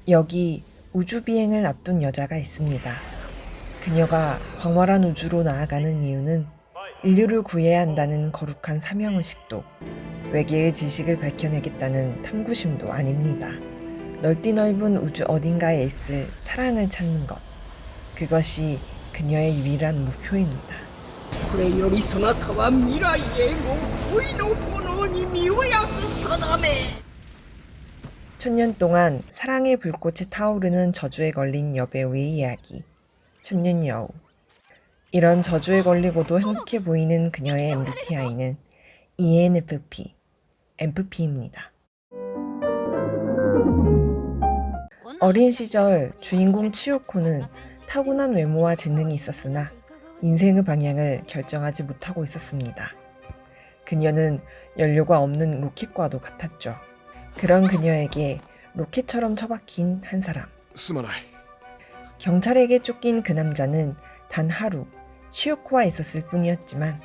여기 우주 비행을 앞둔 여자가 있습니다. 그녀가 광활한 우주로 나아가는 이유는 인류를 구해야 한다는 거룩한 사명의식도 외계의 지식을 밝혀내겠다는 탐구심도 아닙니다. 넓디 넓은 우주 어딘가에 있을 사랑을 찾는 것. 그것이 그녀의 유일한 목표입니다. これよりそなたは未来へも恋の炎に身を焼く定め。 천년 동안 사랑의 불꽃에 타오르는 저주에 걸린 여배우의 이야기. 천년여우. 이런 저주에 걸리고도 행복해 보이는 그녀의 MBTI는 ENFP, MFP입니다. 어린 시절 주인공 치요코는 타고난 외모와 재능이 있었으나 인생의 방향을 결정하지 못하고 있었습니다. 그녀는 연료가 없는 로켓과도 같았죠. 그런 그녀에게 로켓처럼 처박힌 한 사람. 경찰에게 쫓긴 그 남자는 단 하루 치요코와 있었을 뿐이었지만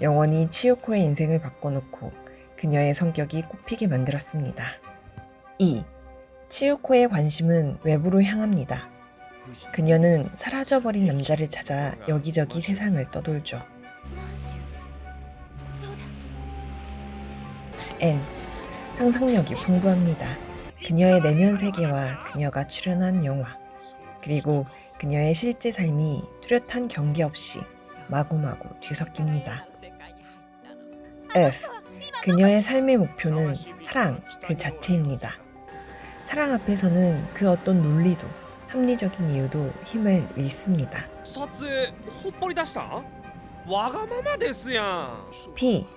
영원히 치요코의 인생을 바꿔놓고 그녀의 성격이 꽃피게 만들었습니다. 2. 치요코의 관심은 외부로 향합니다. 그녀는 사라져버린 남자를 찾아 여기저기 세상을 떠돌죠. N. 상상력이 풍부합니다. 그녀의 내면 세계와 그녀가 출연한 영화, 그리고 그녀의 실제 삶이 뚜렷한 경계 없이 마구마구 뒤섞입니다. F. 그녀의 삶의 목표는 사랑 그 자체입니다. 사랑 앞에서는 그 어떤 논리도 합리적인 이유도 힘을 잃습니다. P.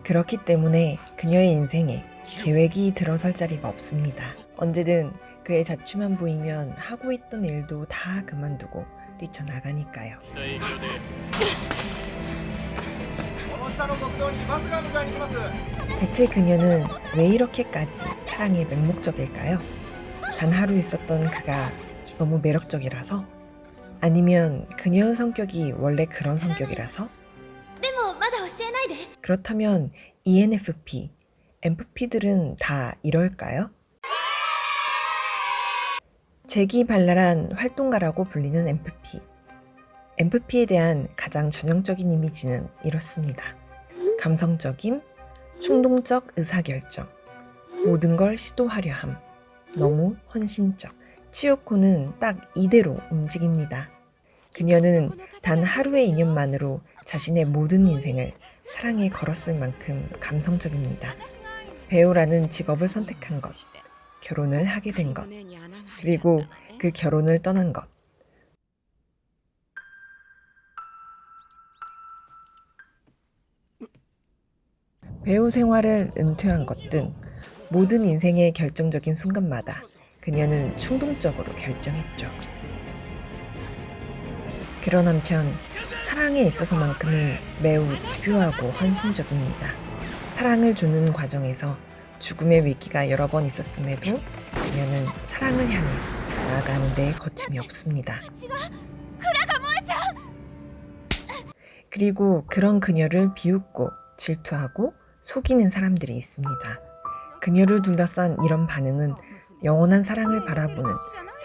그렇기 때문에 그녀의 인생에 계획이 들어설 자리가 없습니다. 언제든 그의 자취만 보이면 하고 있던 일도 다 그만두고 뛰쳐나가니까요. 대체 그녀는 왜 이렇게까지 사랑에 맹목적일까요? 단 하루 있었던 그가 너무 매력적이라서? 아니면 그녀의 성격이 원래 그런 성격이라서? 그렇다면 ENFP, MFP들은 다 이럴까요? 재기발랄한 활동가라고 불리는 MFP. MFP에 대한 가장 전형적인 이미지는 이렇습니다. 감성적임, 충동적 의사결정, 모든 걸 시도하려 함, 너무 헌신적. 치요코는 딱 이대로 움직입니다. 그녀는 단 하루의 인연만으로 자신의 모든 인생을 사랑에 걸었을 만큼 감성적입니다. 배우라는 직업을 선택한 것, 결혼을 하게 된 것, 그리고 그 결혼을 떠난 것. 배우 생활을 은퇴한 것 등 모든 인생의 결정적인 순간마다 그녀는 충동적으로 결정했죠. 그런 한편 사랑에 있어서만큼은 매우 집요하고 헌신적입니다. 사랑을 주는 과정에서 죽음의 위기가 여러 번 있었음에도 그녀는 사랑을 향해 나아가는 데 거침이 없습니다. 그리고 그런 그녀를 비웃고 질투하고 속이는 사람들이 있습니다. 그녀를 둘러싼 이런 반응은 영원한 사랑을 바라보는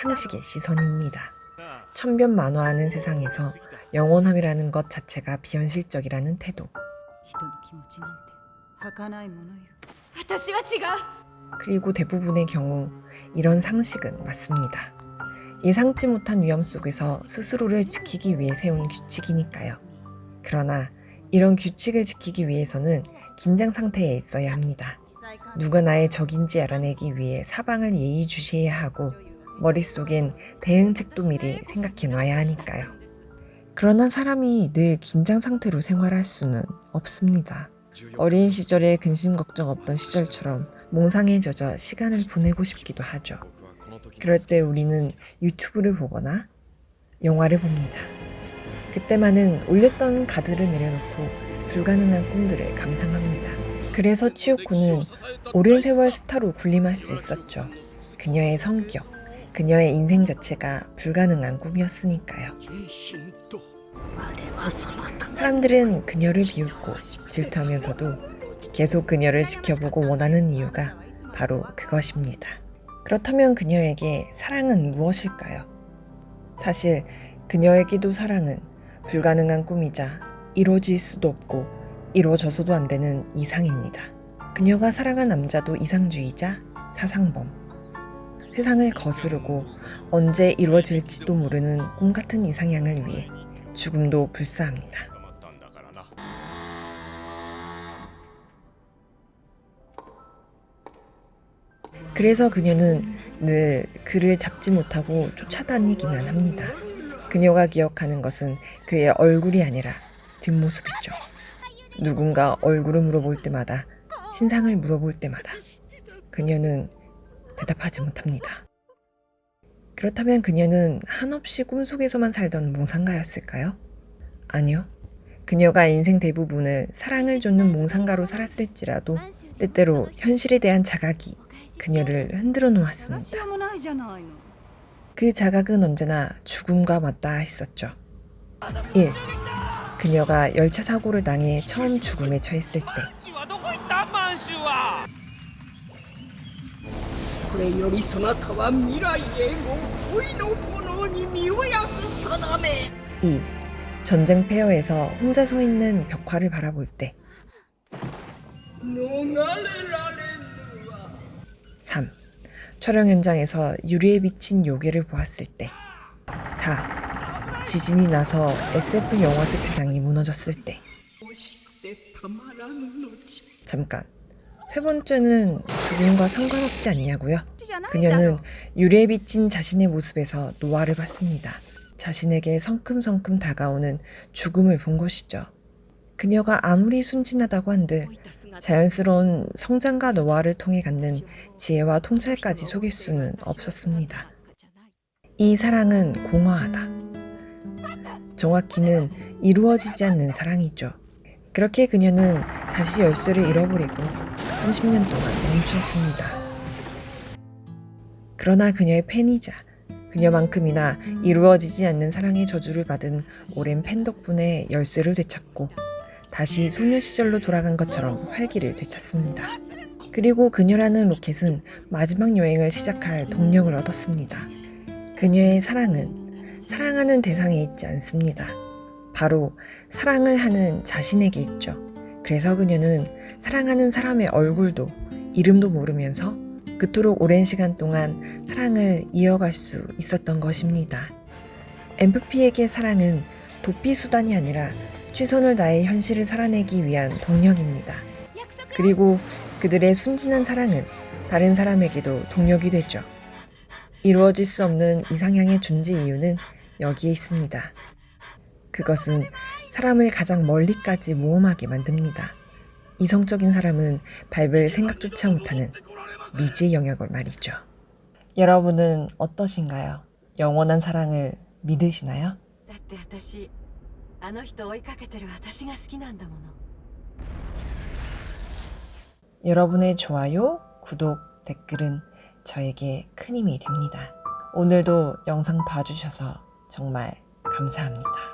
상식의 시선입니다. 천변만화하는 세상에서 영원함이라는 것 자체가 비현실적이라는 태도. 그리고 대부분의 경우 이런 상식은 맞습니다. 예상치 못한 위험 속에서 스스로를 지키기 위해 세운 규칙이니까요. 그러나 이런 규칙을 지키기 위해서는 긴장 상태에 있어야 합니다. 누가 나의 적인지 알아내기 위해 사방을 예의주시해야 하고 머릿속엔 대응책도 미리 생각해 놔야 하니까요. 그러나 사람이 늘 긴장 상태로 생활할 수는 없습니다. 어린 시절에 근심 걱정 없던 시절처럼 몽상에 젖어 시간을 보내고 싶기도 하죠. 그럴 때 우리는 유튜브를 보거나 영화를 봅니다. 그때만은 올렸던 가드를 내려놓고 불가능한 꿈들을 감상합니다. 그래서 치요코는 오랜 세월 스타로 군림할 수 있었죠. 그녀의 성격, 그녀의 인생 자체가 불가능한 꿈이었으니까요. 사람들은 그녀를 비웃고 질투하면서도 계속 그녀를 지켜보고 원하는 이유가 바로 그것입니다. 그렇다면 그녀에게 사랑은 무엇일까요? 사실 그녀에게도 사랑은 불가능한 꿈이자 이루어질 수도 없고 이루어져서도 안 되는 이상입니다. 그녀가 사랑한 남자도 이상주의자, 사상범. 세상을 거스르고 언제 이루어질지도 모르는 꿈같은 이상향을 위해 죽음도 불사합니다. 그래서 그녀는 늘 그를 잡지 못하고 쫓아다니기만 합니다. 그녀가 기억하는 것은 그의 얼굴이 아니라 뒷모습이죠. 누군가 얼굴을 물어볼 때마다, 신상을 물어볼 때마다 그녀는 대답하지 못합니다. 그렇다면 그녀는 한없이 꿈속에서만 살던 몽상가였을까요? 아니요. 그녀가 인생 대부분을 사랑을 좇는 몽상가로 살았을지라도 때때로 현실에 대한 자각이 그녀를 흔들어 놓았습니다. 그 자각은 언제나 죽음과 맞닿아 있었죠. 1. 그녀가 열차 사고를 당해 처음 죽음에 처했을 때. これよりそなたは未来永劫恋の炎に身を焼く定め 2. 전쟁 폐허에서 혼자 서 있는 벽화를 바라볼 때. 逃れられぬわ 3. 촬영 현장에서 유리에 비친 요괴를 보았을 때. 4. 지진이 나서 SF 영화 세트장이 무너졌을 때. 惜しくてたまらぬのじゃ 잠깐. 세 번째는 죽음과 상관없지 않냐고요? 그녀는 유리에 비친 자신의 모습에서 노화를 봤습니다. 자신에게 성큼성큼 다가오는 죽음을 본 것이죠. 그녀가 아무리 순진하다고 한들 자연스러운 성장과 노화를 통해 갖는 지혜와 통찰까지 속일 수는 없었습니다. 이 사랑은 공허하다. 정확히는 이루어지지 않는 사랑이죠. 그렇게 그녀는 다시 열쇠를 잃어버리고 30년 동안 멈추었습니다. 그러나 그녀의 팬이자 그녀만큼이나 이루어지지 않는 사랑의 저주를 받은 오랜 팬 덕분에 열쇠를 되찾고 다시 소녀 시절로 돌아간 것처럼 활기를 되찾습니다. 그리고 그녀라는 로켓은 마지막 여행을 시작할 동력을 얻었습니다. 그녀의 사랑은 사랑하는 대상에 있지 않습니다. 바로 사랑을 하는 자신에게 있죠. 그래서 그녀는 사랑하는 사람의 얼굴도 이름도 모르면서 그토록 오랜 시간 동안 사랑을 이어갈 수 있었던 것입니다. MFP에게 사랑은 도피 수단이 아니라 최선을 다해 현실을 살아내기 위한 동력입니다. 그리고 그들의 순진한 사랑은 다른 사람에게도 동력이 되죠. 이루어질 수 없는 이상향의 존재 이유는 여기에 있습니다. 그것은 사람을 가장 멀리까지 모험하게 만듭니다. 이성적인 사람은 밟을 생각조차 못하는 미지의 영역을 말이죠. 여러분은 어떠신가요? 영원한 사랑을 믿으시나요? だって私あの人追いかけてる私が好きなんだもの 여러분의 좋아요, 구독, 댓글은 저에게 큰 힘이 됩니다. 오늘도 영상 봐주셔서 정말 감사합니다.